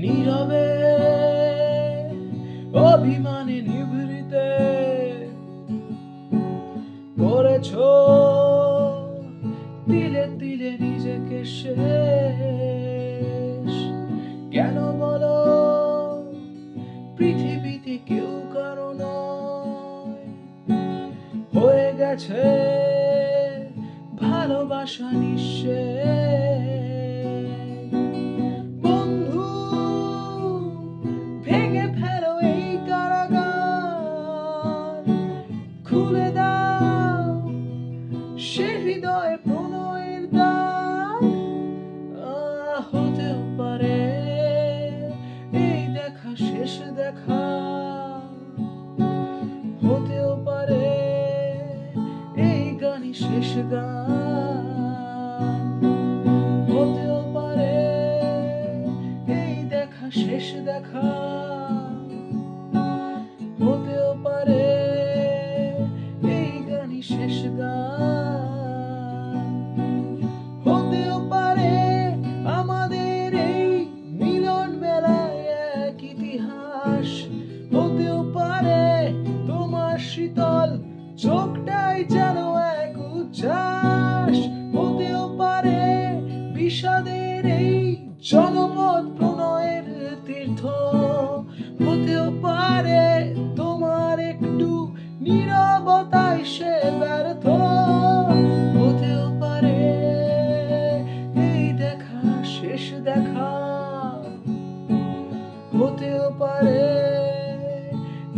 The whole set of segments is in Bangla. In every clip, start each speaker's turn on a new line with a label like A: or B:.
A: নীরবে অভিমানে নিভৃতে করেছো তিলে তিলে নিজেকে শেষ। কেন বলো পৃথিবীতে কেউ কারো নয়, হয়ে গেছে ভালোবাসা নিঃশেষ। বন্ধু ভেঙে ফেলো এই কারাগার, খুলে দাও সে হৃদয়ে প্রণয়ের দ্বার। হতেও পারে এই দেখা শেষ দেখা, হতেও পারে এই গানই শেষ গান, হতেও পারে এই দেখা শেষ দেখা, হতেও পারে এই গানই শেষ গান, হতেও পারে আমাদের এই মিলন মেলায় এক ইতিহাস, হতেও পারে তোমার শীতল চোখটাই যেন এক উচ্ছ্বাস, হতেও পারে বিষাদের এই জনপদ প্রণয়ের তীর্থ, হতেও পারে তোমার একটু নীরবতায় সে ব্যর্থ, হতেও পারে এই দেখা শেষ দেখা, হতেও পারে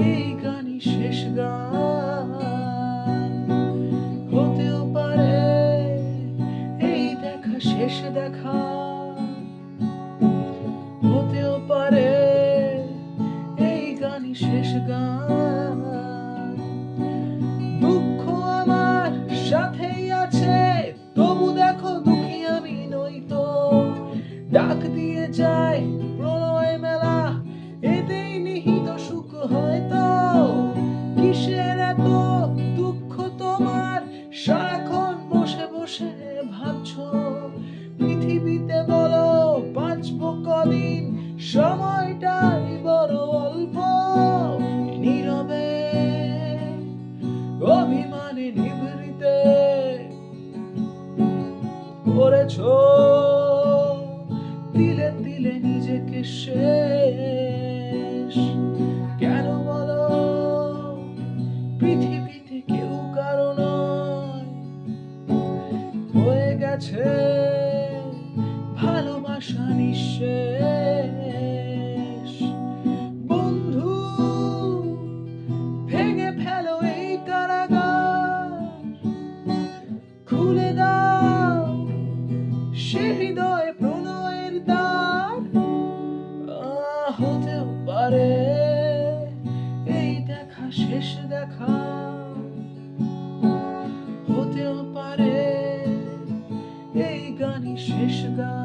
A: এই গানই শেষ গান, হতেও পারে এই দেখা শেষ দেখা, হতেও পারে এই গানই শেষ গান। দুঃখ আমার সাথেই আছে, তবু দেখো দুঃখী আমি নই তো। ডাক দিয়ে যায় প্রলয় মেলা, এতেই নিহিত সুখ হয়তো। কিসের এত দুঃখ তোমার, সারাক্ষণ বসে বসে ভাবছো। পৃথিবীতে বলো বাঁচবো কদিন, সময়টাই বড় অল্প। নীরবে অভিমানে নিভৃতে করেছো তিলে তিলে নিজেকে শেষ। কেন বলো পৃথিবীতে কেউ কারো নয়, হয়ে গেছে ভালোবাসা নিঃশেষ। বন্ধু ভেঙে ফেলো এই কারাগার, খুলে দাও সে হৃদয়ে প্রণয়ের দ্বার। হতেও পারে এই দেখা শেষ দেখা, হতেও পারে এই গানই শেষ গান।